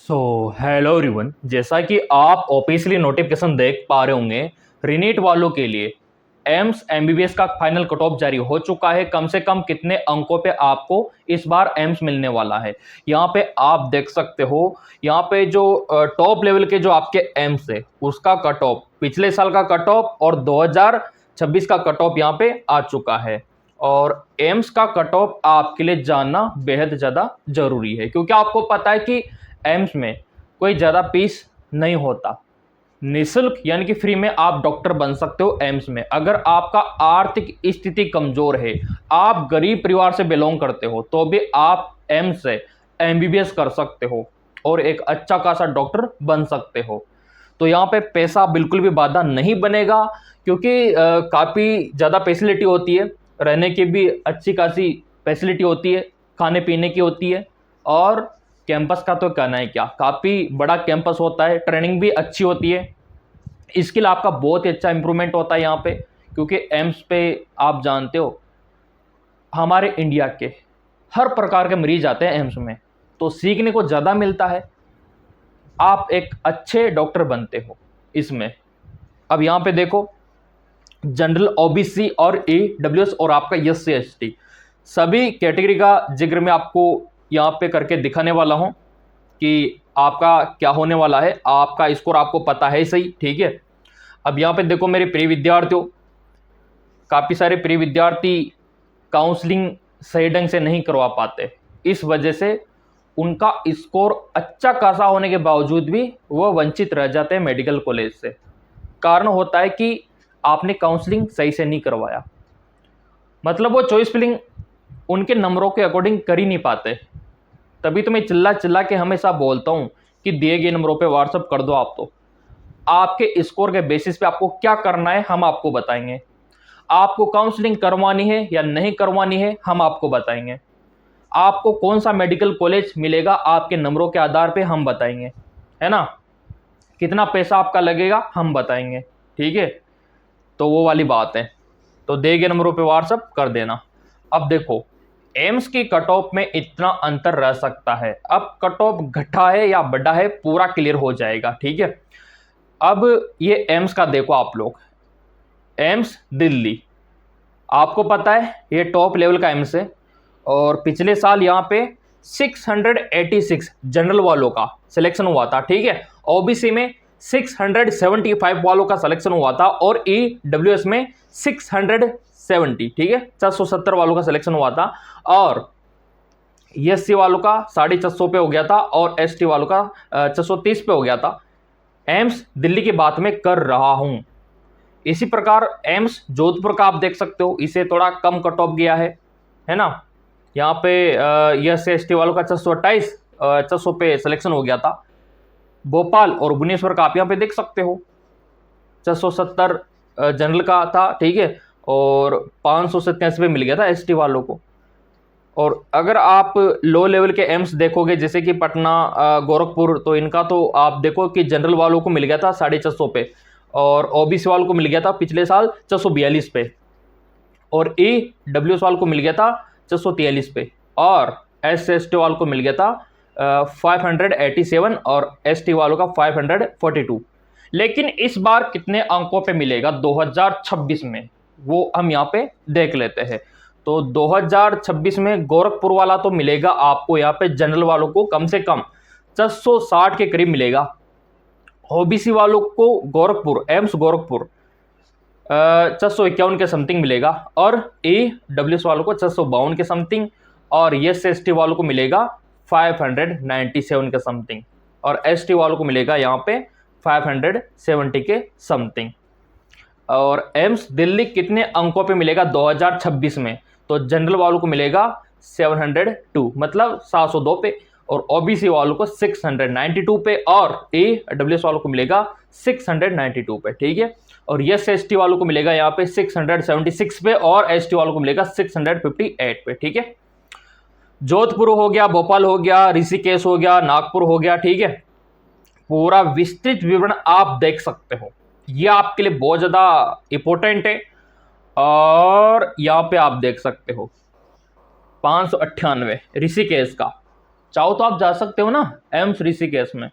Hello everyone, जैसा कि आप ऑफिशियली नोटिफिकेशन देख पा रहे होंगे, रीनीट वालों के लिए एम्स एमबीबीएस का फाइनल कट ऑफ जारी हो चुका है। कम से कम कितने अंकों पे आपको इस बार एम्स मिलने वाला है, यहाँ पे आप देख सकते हो। यहाँ पे जो टॉप लेवल के जो आपके एम्स है उसका कट ऑफ, पिछले साल का कट ऑफ और 2026 का कट ऑफ यहाँ पे आ चुका है। और एम्स का कट ऑफ आपके लिए जानना बेहद ज़्यादा जरूरी है, क्योंकि आपको पता है कि एम्स में कोई ज़्यादा फीस नहीं होता। निःशुल्क यानी कि फ्री में आप डॉक्टर बन सकते हो एम्स में। अगर आपका आर्थिक स्थिति कमजोर है, आप गरीब परिवार से बिलोंग करते हो, तो भी आप एम्स से एमबीबीएस कर सकते हो और एक अच्छा खासा डॉक्टर बन सकते हो। तो यहाँ पे पैसा बिल्कुल भी बाधा नहीं बनेगा, क्योंकि काफ़ी ज़्यादा फैसिलिटी होती है, रहने की भी अच्छी खासी फैसिलिटी होती है, खाने पीने की होती है। और कैंपस का तो कहना है क्या, काफ़ी बड़ा कैंपस होता है, ट्रेनिंग भी अच्छी होती है, स्किल आपका बहुत ही अच्छा इंप्रूवमेंट होता है यहाँ पे। क्योंकि एम्स पे आप जानते हो हमारे इंडिया के हर प्रकार के मरीज आते हैं एम्स में, तो सीखने को ज़्यादा मिलता है, आप एक अच्छे डॉक्टर बनते हो इसमें। अब यहाँ पे देखो, जनरल, ओबीसी और ईडब्ल्यूएस और आपका एससी एसटी सभी कैटेगरी का जिक्र मैं आपको यहाँ पे करके दिखाने वाला हूँ कि आपका क्या होने वाला है। आपका स्कोर आपको पता है सही, ठीक है। अब यहाँ पे देखो मेरे प्रिय विद्यार्थियों, काफ़ी सारे प्रिय विद्यार्थी काउंसलिंग सही ढंग से नहीं करवा पाते, इस वजह से उनका स्कोर अच्छा खासा होने के बावजूद भी वो वंचित रह जाते हैं मेडिकल कॉलेज से। कारण होता है कि आपने काउंसलिंग सही से नहीं करवाया, मतलब वो चॉइस फिलिंग उनके नंबरों के अकॉर्डिंग कर ही नहीं पाते। तभी तो मैं चिल्ला चिल्ला के हमेशा बोलता हूँ कि दिए गए नंबरों पे व्हाट्सअप कर दो। आप तो आपके स्कोर के बेसिस पे आपको क्या करना है हम आपको बताएंगे। आपको काउंसलिंग करवानी है या नहीं करवानी है हम आपको बताएंगे। आपको कौन सा मेडिकल कॉलेज मिलेगा आपके नंबरों के आधार पे हम बताएंगे, है ना। कितना पैसा आपका लगेगा हम बताएंगे, ठीक है। तो वो वाली बात है, तो दिए गए नंबरों पे व्हाट्सअप कर देना। अब देखो, एम्स की कट ऑफ में इतना अंतर रह सकता है, अब कट ऑफ घटा है या बढ़ा है पूरा क्लियर हो जाएगा, ठीक है। अब ये एम्स का देखो आप लोग, एम्स दिल्ली आपको पता है ये टॉप लेवल का एम्स है। और पिछले साल यहाँ पे 686 जनरल वालों का सिलेक्शन हुआ था, ठीक है। ओबीसी में 675 वालों का सिलेक्शन हुआ था और ईडब्ल्यूएस में 670, ठीक है, 470 वालों का सिलेक्शन हुआ था। और एससी वालों का 450 पे हो गया था और एसटी वालों का 430 पे हो गया था। एम्स दिल्ली की बात मैं कर रहा हूं। इसी प्रकार एम्स जोधपुर का आप देख सकते हो, इसे थोड़ा कम कट ऑफ गया है ना। यहाँ पे एस एस टी वालों का 428 400 पे सिलेक्शन हो गया था। भोपाल और भुवनेश्वर का आप यहाँ पे देख सकते हो 470 जनरल का था, ठीक है, और 587 पे मिल गया था एसटी वालों को। और अगर आप लो लेवल के एम्स देखोगे जैसे कि पटना, गोरखपुर, तो इनका तो आप देखो कि जनरल वालों को मिल गया था 450 पे और ओबीसी वालों को मिल गया था पिछले साल 442 पे और ईडब्ल्यूएस वालों को मिल गया था 443 पे और एस एस टी वालों को मिल गया था 587 और एस टी वालों का 542। लेकिन इस बार कितने अंकों पे मिलेगा 2026 में, वो हम यहाँ पे देख लेते हैं। तो 2026 में गोरखपुर वाला तो मिलेगा आपको यहाँ पे जनरल वालों को कम से कम 460 के करीब मिलेगा। ओबीसी वालों को गोरखपुर, एम्स गोरखपुर 451 के समथिंग मिलेगा और ईडब्ल्यूएस वालों को 452 के समथिंग और एस एस टी वालों को मिलेगा 597 के समथिंग और एस टी वालों को मिलेगा यहाँ पे 570 के समथिंग। और एम्स दिल्ली कितने अंकों पे मिलेगा 2026 में, तो जनरल वालों को मिलेगा 702 मतलब 702 पे और ओबीसी वालों को 692 पे और ईडब्ल्यूएस वालों को मिलेगा 692 पे, ठीक है। और एस एस टी वालों को मिलेगा यहाँ पे 676 पे और एस टी वालों को मिलेगा 658 पे, ठीक है। जोधपुर हो गया, भोपाल हो गया, ऋषिकेश हो गया, नागपुर हो गया, ठीक है। पूरा विस्तृत विवरण आप देख सकते हो, ये आपके लिए बहुत ज़्यादा इंपॉर्टेंट है। और यहाँ पे आप देख सकते हो 598 ऋषिकेश का, चाहो तो आप जा सकते हो ना एम्स ऋषिकेश में,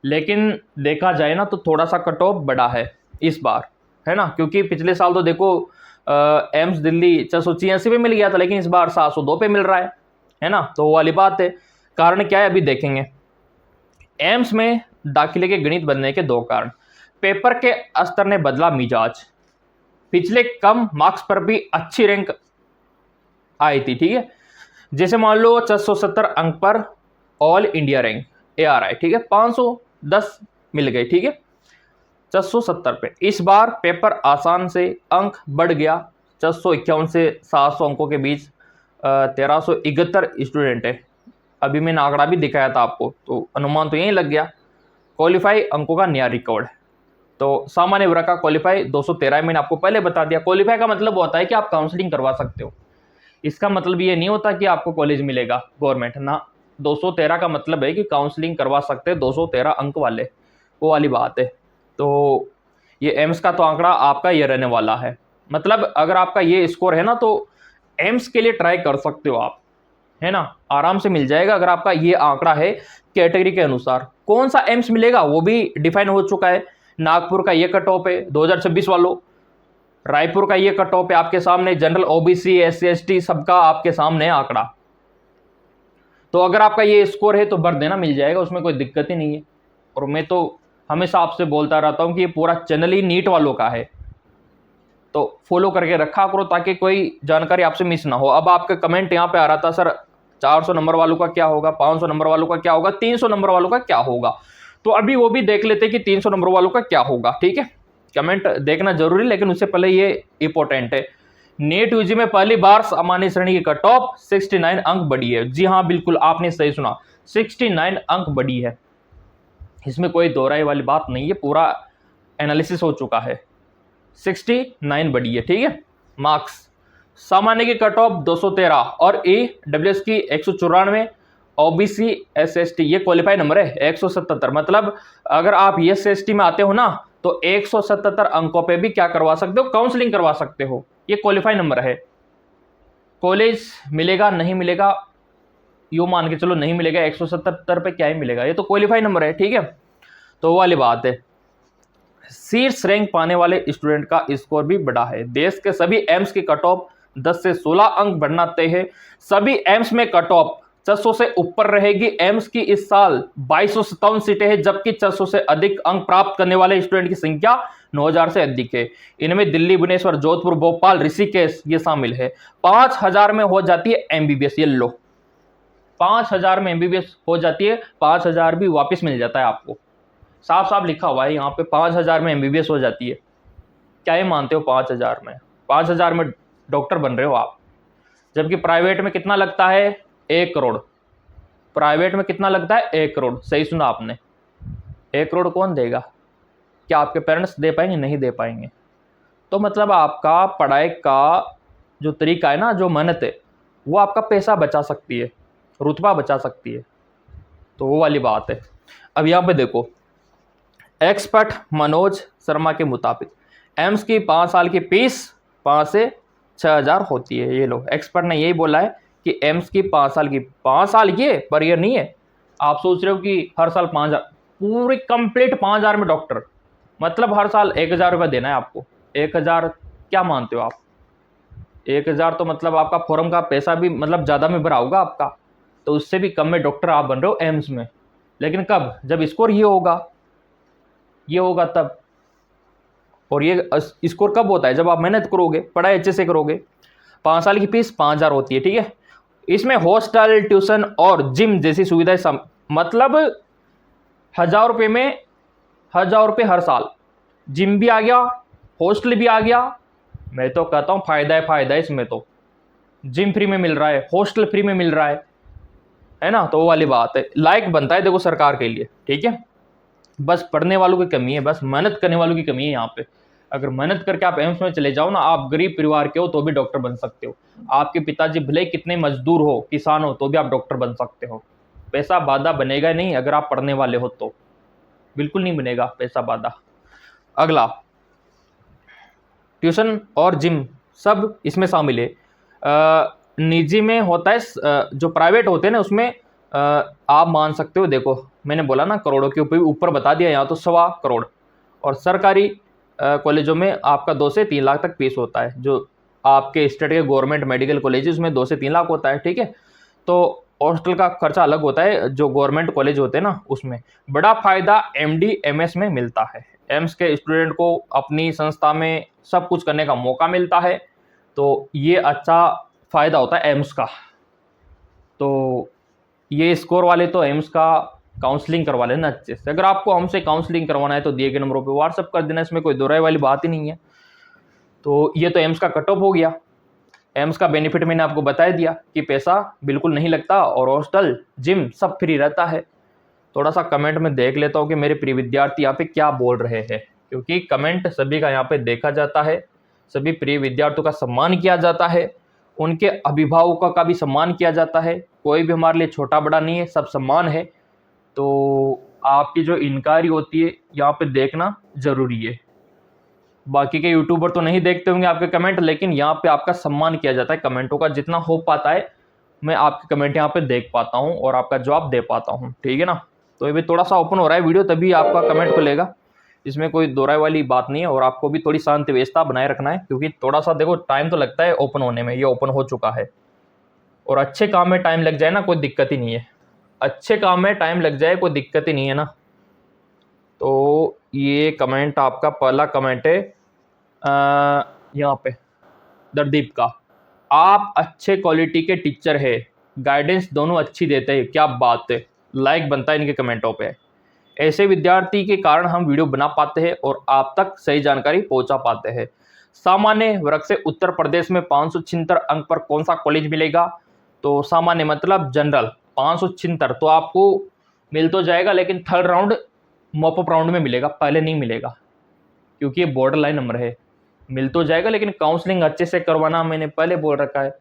लेकिन देखा जाए ना तो थोड़ा सा कट ऑफ बड़ा है इस बार, है ना, क्योंकि पिछले साल तो देखो एम्स दिल्ली 686 पे मिल गया था, लेकिन इस बार 702 पे मिल रहा है ना, तो वो वाली बात है। कारण क्या है अभी देखेंगे। एम्स में दाखिले के गणित बनने के दो कारण। पेपर के स्तर ने बदला मिजाज, पिछले कम मार्क्स पर भी अच्छी रैंक आई थी, ठीक है। जैसे मान लो 470 अंक पर ऑल इंडिया रैंक ARI, ठीक है, 510 मिल गए, ठीक है, 470 पे। इस बार पेपर आसान से अंक बढ़ गया, 451 से 700 अंकों के बीच 1371 स्टूडेंट है। अभी मैंने आंकड़ा भी दिखाया था आपको, तो अनुमान तो यही लग गया। क्वालिफाई अंकों का नया रिकॉर्ड। तो सामान्य वर्ग का क्वालिफाई 213 मैंने आपको पहले बता दिया। क्वालिफाई का मतलब होता है कि आप काउंसलिंग करवा सकते हो, इसका मतलब ये नहीं होता कि आपको कॉलेज मिलेगा गवर्नमेंट ना। 213 का मतलब है कि काउंसलिंग करवा सकते हैं 213 अंक वाले, वो वाली बात है। तो ये एम्स का तो आंकड़ा आपका ये रहने वाला है। मतलब अगर आपका ये स्कोर है ना तो एम्स के लिए ट्राई कर सकते हो आप, है ना, आराम से मिल जाएगा अगर आपका ये आंकड़ा है। कैटेगरी के अनुसार कौन सा एम्स मिलेगा वो भी डिफाइन हो चुका है। नागपुर का ये कट ऑफ है 2026 वालों, रायपुर का ये कट ऑफ है आपके सामने, जनरल OBC SC ST सबका आपके सामने आंकड़ा। तो अगर आपका ये स्कोर है तो भर देना, मिल जाएगा, उसमें कोई दिक्कत ही नहीं है। और मैं तो हमेशा आपसे बोलता रहता हूँ कि ये पूरा चैनल ही नीट वालों का है, तो फॉलो करके रखा करो ताकि कोई जानकारी आपसे मिस ना हो। अब आपका कमेंट यहाँ पे आ रहा था सर 400 नंबर वालों का क्या होगा, 500 नंबर वालों का क्या होगा, 300 नंबर वालों का क्या होगा। तो अभी वो भी देख लेते कि 300 नंबर वालों का क्या होगा, ठीक है। कमेंट देखना जरूरी, लेकिन उससे पहले ये इंपॉर्टेंट है। नेट यूजी में पहली बार सामान्य श्रेणी की कट ऑफ 69 अंक बढ़ी है। जी हाँ बिल्कुल आपने सही सुना, 69 अंक बढ़ी है, इसमें कोई दोहराई वाली बात नहीं है, पूरा एनालिसिस हो चुका है। 69 बढ़ी है, ठीक है। मार्क्स सामान्य की कट ऑफ 213 और EWS की 194, OBC SST ये क्वालिफाई नंबर है 177। मतलब अगर आप SST में आते हो ना तो 177 अंकों पे भी क्या करवा सकते हो, काउंसलिंग करवा सकते हो, ये क्वालिफाई नंबर है। कॉलेज मिलेगा नहीं मिलेगा यूं मान के चलो नहीं मिलेगा, 177 पे क्या ही मिलेगा, ये तो क्वालिफाई नंबर है, ठीक है। तो वो वाली बात है। शीर्ष रैंक पाने वाले स्टूडेंट का स्कोर भी बढ़ा है। देश के सभी एम्स की कट ऑफ 10 से 16 अंक बढ़ना तय है। सभी एम्स में कट ऑफ 400 से ऊपर रहेगी। एम्स की इस साल 2257 सीटें हैं, जबकि 400 से अधिक अंक प्राप्त करने वाले स्टूडेंट की संख्या 9000 से अधिक है। इनमें दिल्ली, भुवनेश्वर, जोधपुर, भोपाल, ऋषिकेश ये शामिल है। 5000 में हो जाती है MBBS, ये लो 5000 में MBBS हो जाती है, 5000 भी वापस मिल जाता है आपको, साफ साफ लिखा हुआ है यहाँ पे 5000 में MBBS हो जाती है। क्या ये मानते हो 5000 में, 5000 में डॉक्टर बन रहे हो आप, जबकि प्राइवेट में कितना लगता है 1 करोड़। प्राइवेट में कितना लगता है 1 करोड़, सही सुना आपने। 1 करोड़ कौन देगा, क्या आपके पेरेंट्स दे पाएंगे, नहीं दे पाएंगे। तो मतलब आपका पढ़ाई का जो तरीका है ना, जो मेहनत है, वो आपका पैसा बचा सकती है, रुतबा बचा सकती है, तो वो वाली बात है। अब यहाँ पे देखो, एक्सपर्ट मनोज शर्मा के मुताबिक एम्स की 5 साल की फीस 5 से 6000 होती है। ये लो एक्सपर्ट ने यही बोला है कि एम्स की 5 साल की, 5 साल की है पर ये नहीं है। आप सोच रहे हो कि हर साल 5000, पूरी कंप्लीट 5000 में डॉक्टर, मतलब हर साल 1000 रुपये देना है आपको। 1000 क्या मानते हो आप, 1000 तो मतलब आपका फॉर्म का पैसा भी मतलब ज़्यादा में भरा होगा आपका, तो उससे भी कम में डॉक्टर आप बन रहे हो एम्स में। लेकिन कब, जब स्कोर ये होगा तब। और ये स्कोर कब होता है, जब आप मेहनत करोगे, पढ़ाई अच्छे से करोगे। 5 साल की फीस 5000 होती है, ठीक है। इसमें हॉस्टल, ट्यूशन और जिम जैसी सुविधाएं मतलब 1000 रुपये में 1000 रुपये हर साल, जिम भी आ गया, हॉस्टल भी आ गया। मैं तो कहता हूँ फायदा है इसमें तो। जिम फ्री में मिल रहा है, हॉस्टल फ्री में मिल रहा है ना, तो वो वाली बात है। लायक बनता है देखो सरकार के लिए, ठीक है। बस पढ़ने वालों की कमी है, बस मेहनत करने वालों की कमी है यहाँ पे। अगर मेहनत करके आप एम्स में चले जाओ ना, आप गरीब परिवार के हो तो भी डॉक्टर बन सकते हो। आपके पिताजी भले कितने मजदूर हो, किसान हो, तो भी आप डॉक्टर बन सकते हो। पैसा बाधा बनेगा नहीं अगर आप पढ़ने वाले हो तो, बिल्कुल नहीं बनेगा पैसा बाधा। अगला, ट्यूशन और जिम सब इसमें शामिल है। निजी में होता है, जो प्राइवेट होते हैं ना उसमें आप मान सकते हो, देखो मैंने बोला ना करोड़ों के ऊपर बता दिया, यहाँ तो 1.25 करोड़। और सरकारी कॉलेजों में आपका 2 से 3 लाख तक फीस होता है। जो आपके स्टेट के गवर्नमेंट मेडिकल कॉलेज उसमें 2 से 3 लाख होता है, ठीक है। तो हॉस्टल का खर्चा अलग होता है जो गवर्नमेंट कॉलेज होते हैं ना उसमें। बड़ा फायदा एमडी एमएस में मिलता है। एम्स के स्टूडेंट को अपनी संस्था में सब कुछ करने का मौका मिलता है, तो ये अच्छा फायदा होता है एम्स का। तो ये स्कोर वाले तो एम्स का काउंसलिंग करवा लेना अच्छे से। अगर आपको हमसे काउंसलिंग करवाना है तो दिए गए नंबरों पे व्हाट्सअप कर देना, इसमें कोई दो राय वाली बात ही नहीं है। तो ये तो एम्स का कट ऑफ हो गया। एम्स का बेनिफिट मैंने आपको बता दिया कि पैसा बिल्कुल नहीं लगता और हॉस्टल जिम सब फ्री रहता है। थोड़ा सा कमेंट में देख लेता हूँ कि मेरे प्रिय विद्यार्थी यहाँ पे क्या बोल रहे हैं, क्योंकि कमेंट सभी का यहाँ पे देखा जाता है। सभी प्रिय विद्यार्थियों का सम्मान किया जाता है, उनके अभिभावकों का भी सम्मान किया जाता है। कोई भी हमारे लिए छोटा बड़ा नहीं है, सब सम्मान है। तो आपकी जो इनक्वायरी होती है यहाँ पे देखना ज़रूरी है। बाकी के यूट्यूबर तो नहीं देखते होंगे आपके कमेंट, लेकिन यहाँ पे आपका सम्मान किया जाता है कमेंटों का। जितना हो पाता है मैं आपके कमेंट यहाँ पे देख पाता हूँ और आपका जवाब दे पाता हूँ, ठीक है ना। तो ये भी थोड़ा सा ओपन हो रहा है वीडियो, तभी आपका कमेंट खुलेगा। इसमें कोई दो राय वाली बात नहीं है। और आपको भी थोड़ी शांति व्यवस्था बनाए रखना है, क्योंकि थोड़ा सा देखो टाइम तो लगता है ओपन होने में। ये ओपन हो चुका है, और अच्छे काम में टाइम लग जाए ना कोई दिक्कत ही नहीं है। अच्छे काम में टाइम लग जाए कोई दिक्कत ही नहीं है ना। तो ये कमेंट आपका पहला कमेंट है यहाँ पे दरदीप का। आप अच्छे क्वालिटी के टीचर है, गाइडेंस दोनों अच्छी देते हैं, क्या बात है। लाइक बनता है इनके कमेंटों पे। ऐसे विद्यार्थी के कारण हम वीडियो बना पाते हैं और आप तक सही जानकारी पहुंचा पाते हैं। सामान्य वर्ग से उत्तर प्रदेश में 576 अंक पर कौन सा कॉलेज मिलेगा? तो सामान्य मतलब जनरल 576 तो आपको मिल तो जाएगा, लेकिन थर्ड राउंड मॉपअप राउंड में मिलेगा, पहले नहीं मिलेगा, क्योंकि ये बॉर्डर लाइन नंबर है। मिल तो जाएगा, लेकिन काउंसलिंग अच्छे से करवाना मैंने पहले बोल रखा है।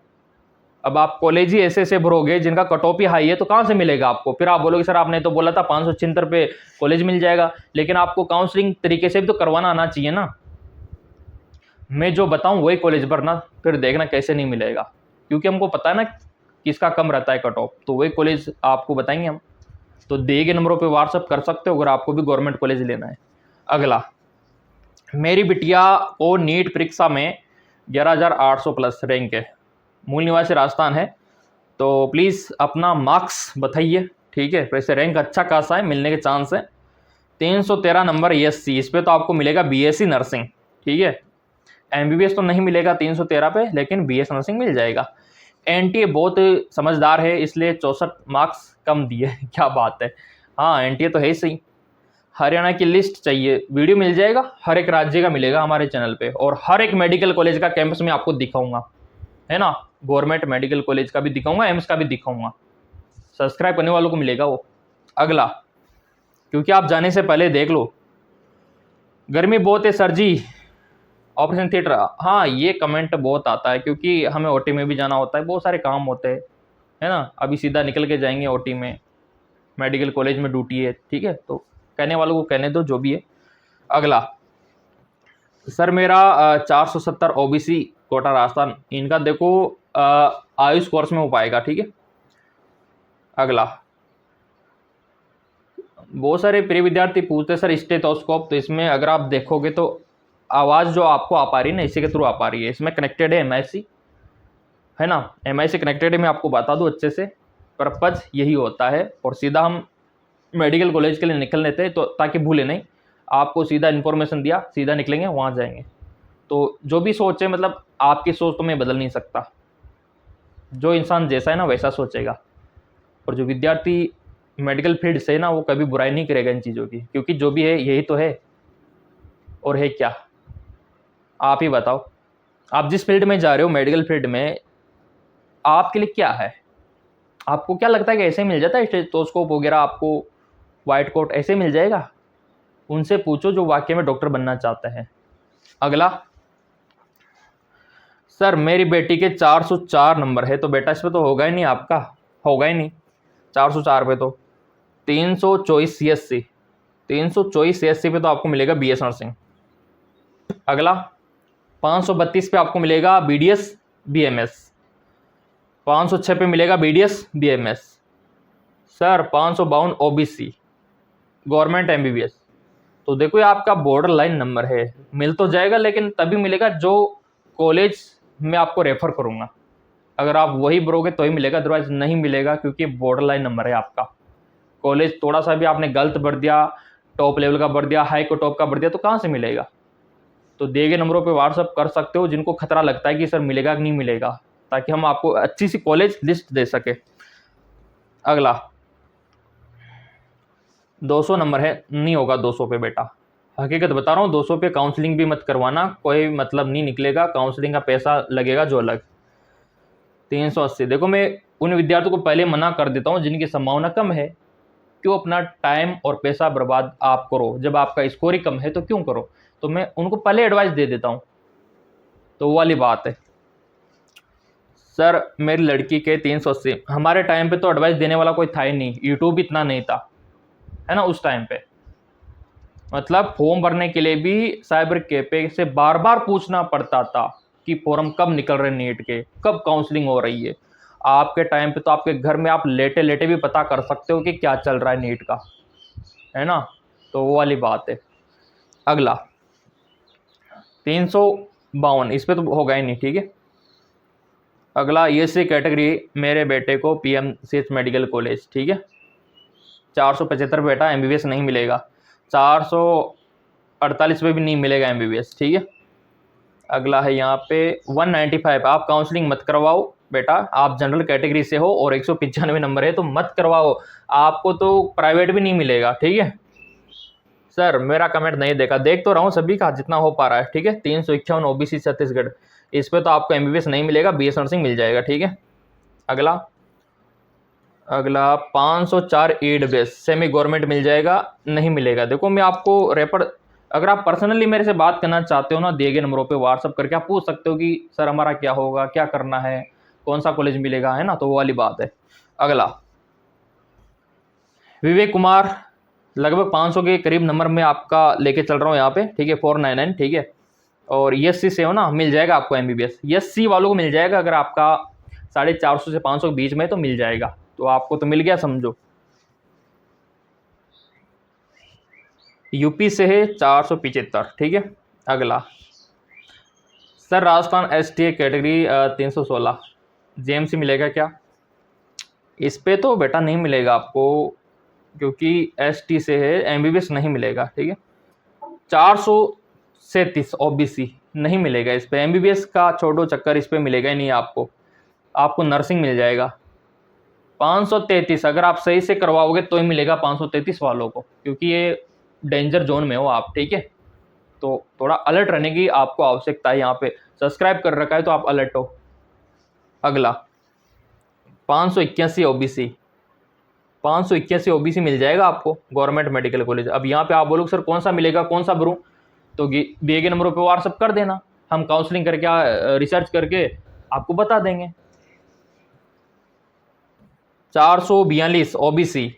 अब आप कॉलेज ही ऐसे भरोगे जिनका कट ऑफ ही हाई है, तो कहाँ से मिलेगा आपको? फिर आप बोलोगे सर आपने तो बोला था 576 पे कॉलेज मिल जाएगा, लेकिन आपको काउंसलिंग तरीके से भी तो करवाना आना चाहिए ना। मैं जो बताऊं वही कॉलेज भरना, फिर देखना कैसे नहीं मिलेगा, क्योंकि हमको पता है ना किसका कम रहता है कट ऑफ, तो वही कॉलेज आपको बताएंगे हम। तो दिए गए नंबरों पे व्हाट्सअप कर सकते हो अगर आपको भी गवर्नमेंट कॉलेज लेना है। अगला, मेरी बिटिया को नीट परीक्षा में 11,800 प्लस रैंक है, मूल निवासी राजस्थान है, तो प्लीज़ अपना मार्क्स बताइए, ठीक है। वैसे रैंक अच्छा खासा है, मिलने के चांस है। 313 नंबर ESC, इस पर तो आपको मिलेगा BSc नर्सिंग, ठीक है। MBBS तो नहीं मिलेगा 313 पे, लेकिन BS नर्सिंग मिल जाएगा। NTA बहुत समझदार है, इसलिए 64 मार्क्स कम दिए क्या बात है। हाँ NTA तो है ही सही। हरियाणा की लिस्ट चाहिए, वीडियो मिल जाएगा, हर एक राज्य का मिलेगा हमारे चैनल पे, और हर एक मेडिकल कॉलेज का कैंपस में आपको दिखाऊंगा, है ना। गवर्नमेंट मेडिकल कॉलेज का भी दिखाऊंगा, एम्स का भी दिखाऊंगा। सब्सक्राइब करने वालों को मिलेगा वो। अगला, क्योंकि आप जाने से पहले देख लो, गर्मी बहुत है सर जी, ऑपरेशन थिएटर। हाँ ये कमेंट बहुत आता है, क्योंकि हमें OT में भी जाना होता है, बहुत सारे काम होते हैं, है ना। अभी सीधा निकल के जाएंगे OT में, मेडिकल कॉलेज में ड्यूटी है, ठीक है। तो कहने वालों को कहने दो जो भी है। अगला, सर मेरा 470 OBC कोटा राजस्थान, इनका देखो आयुष कोर्स में हो पाएगा, ठीक है। अगला, बहुत सारे प्रिय विद्यार्थी पूछते हैं सर स्टेथोस्कोप, तो इसमें अगर आप देखोगे तो आवाज़ जो आपको आ पा रही है ना, इसी के थ्रू आ पा रही है। इसमें कनेक्टेड है MIC, है ना। MIC कनेक्टेड है, मैं आपको बता दूं अच्छे से, पर्पज यही होता है। और सीधा हम मेडिकल कॉलेज के लिए निकल लेते हैं, तो ताकि भूले नहीं, आपको सीधा इन्फॉर्मेशन दिया, सीधा निकलेंगे वहाँ जाएंगे। तो जो भी सोच है, मतलब आपकी सोच तो मैं बदल नहीं सकता, जो इंसान जैसा है ना वैसा सोचेगा। और जो विद्यार्थी मेडिकल फील्ड से है ना, वो कभी बुराई नहीं करेगा इन चीज़ों की, क्योंकि जो भी है यही तो है, और है क्या आप ही बताओ। आप जिस फील्ड में जा रहे हो, मेडिकल फील्ड में, आपके लिए क्या है? आपको क्या लगता है कि ऐसे मिल जाता है स्टेथोस्कोप वगैरह, आपको वाइट कोट ऐसे मिल जाएगा? उनसे पूछो जो वाकई में डॉक्टर बनना चाहते हैं। अगला, सर मेरी बेटी के 404 नंबर है, तो बेटा इस पे तो होगा ही नहीं, आपका होगा ही नहीं 404 पे। तो 324 CSC, 324 CSC पे तो आपको मिलेगा BS नर्सिंग। अगला, 532 पे आपको मिलेगा BDS BMS, 506 पे मिलेगा BDS BMS, sir 552 OBC government MBBS. तो देखो ये आपका बॉर्डर लाइन नंबर है, मिल तो जाएगा लेकिन तभी मिलेगा जो कॉलेज में आपको रेफर करूंगा, अगर आप वही भरोगे तो ही मिलेगा, अदरवाइज नहीं मिलेगा, क्योंकि बॉर्डर लाइन नंबर है आपका। कॉलेज थोड़ा सा भी आपने गलत भर दिया, टॉप लेवल का भर दिया, हाई को टॉप का भर दिया, तो कहाँ से मिलेगा। तो दिए गए नंबरों पे व्हाट्सअप कर सकते हो जिनको खतरा लगता है कि सर मिलेगा कि नहीं मिलेगा, ताकि हम आपको अच्छी सी कॉलेज लिस्ट दे सके। अगला 200 नंबर है, नहीं होगा 200 पे बेटा, हकीकत बता रहा हूँ। 200 पे काउंसलिंग भी मत करवाना, कोई मतलब नहीं निकलेगा, काउंसलिंग का पैसा लगेगा जो अलग। 380, देखो मैं उन विद्यार्थियों को पहले मना कर देता हूँ जिनकी संभावना कम है, क्यों अपना टाइम और पैसा बर्बाद आप करो, जब आपका स्कोर ही कम है तो क्यों करो, तो मैं उनको पहले एडवाइस दे देता हूँ। तो वो वाली बात है। सर मेरी लड़की के 380, हमारे टाइम पे तो एडवाइस देने वाला कोई था ही नहीं, यूट्यूब इतना नहीं था, है ना उस टाइम पे। मतलब फॉर्म भरने के लिए भी साइबर कैफे से बार बार पूछना पड़ता था कि फॉर्म कब निकल रहे नीट के, कब काउंसलिंग हो रही है। आपके टाइम पे तो आपके घर में आप लेटे लेटे भी पता कर सकते हो कि क्या चल रहा है नीट का, है ना। तो वो वाली बात है। अगला 352, इस पे तो होगा ही नहीं, ठीक है। अगला ईएससी कैटेगरी, मेरे बेटे को पीएमसीएच मेडिकल कॉलेज, ठीक है। 475 बेटा एमबीबीएस नहीं मिलेगा, 448 पे भी नहीं मिलेगा एमबीबीएस, ठीक है। अगला है यहाँ पे 195, आप काउंसलिंग मत करवाओ बेटा, आप जनरल कैटेगरी से हो और 195 नंबर है तो मत करवाओ, आपको तो प्राइवेट भी नहीं मिलेगा, ठीक है। सर मेरा कमेंट नहीं देखा, देख तो रहा हूँ सभी का जितना हो पा रहा है, ठीक है। 351 ओबीसी छत्तीसगढ़, इस पे तो आपको एमबीबीएस नहीं मिलेगा, बीएस नर्सिंग मिल जाएगा, ठीक है। अगला 504 एड बेस सेमी गवर्नमेंट मिल जाएगा, नहीं मिलेगा। देखो मैं आपको रेफर, अगर आप पर्सनली मेरे से बात करना चाहते हो ना, दिए गए नंबरों पे व्हाट्सअप करके आप पूछ सकते हो कि सर हमारा क्या होगा, क्या करना है, कौन सा कॉलेज मिलेगा, है ना, तो वो वाली बात है। अगला विवेक कुमार, लगभग 500 के करीब नंबर में आपका लेके चल रहा हूँ यहाँ पे, ठीक है। 499, ठीक है। और एससी से हो ना, मिल जाएगा आपको एमबीबीएस, एससी वालों को मिल जाएगा, अगर आपका 450 से 500 के बीच में तो मिल जाएगा, तो आपको तो मिल गया समझो। यूपी से है 475, ठीक है। अगला sir Rajasthan STA category 316 JMC मिलेगा क्या, इस पे तो बेटा नहीं मिलेगा आपको, क्योंकि एसटी से है, एमबीबीएस नहीं मिलेगा, ठीक है। 437 ओबीसी नहीं मिलेगा, इस पे एमबीबीएस का छोड़ो चक्कर, इस पे मिलेगा ही नहीं आपको, आपको नर्सिंग मिल जाएगा। 533 अगर आप सही से करवाओगे तो ही मिलेगा 533 वालों को, क्योंकि ये डेंजर जोन में हो आप, ठीक है। तो थोड़ा अलर्ट रहने की आपको आवश्यकता है, यहाँ पे सब्सक्राइब कर रखा है तो आप अलर्ट हो। अगला 581 ओबीसी, 581 ओबीसी मिल जाएगा आपको गवर्नमेंट मेडिकल कॉलेज। अब यहाँ पे आप बोलोगे सर कौन सा मिलेगा, कौन सा भरूं, तो दिए गए नंबरों पे व्हाट्सअप कर देना, हम काउंसलिंग करके रिसर्च करके आपको बता देंगे। 442 ओबीसी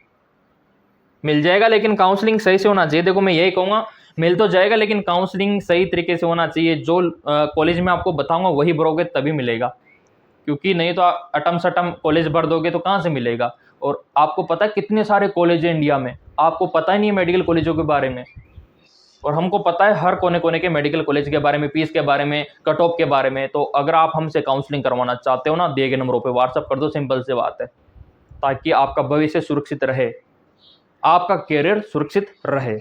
मिल जाएगा, लेकिन काउंसलिंग सही से होना चाहिए। देखो मैं यही कहूँगा, मिल तो जाएगा लेकिन काउंसलिंग सही तरीके से होना चाहिए, जो कॉलेज में आपको बताऊंगा वही भरोगे तभी मिलेगा, क्योंकि नहीं तो अटम सटम कॉलेज भर दोगे तो कहाँ से मिलेगा। और आपको पता है कितने सारे कॉलेज हैं इंडिया में, आपको पता ही नहीं है मेडिकल कॉलेजों के बारे में, और हमको पता है हर कोने कोने के मेडिकल कॉलेज के बारे में, फीस के बारे में, कट ऑफ के बारे में। तो अगर आप हमसे काउंसलिंग करवाना चाहते हो ना, दिए गए नंबरों पर व्हाट्सअप कर दो, सिंपल से बात है, ताकि आपका भविष्य सुरक्षित रहे, आपका करियर सुरक्षित रहे।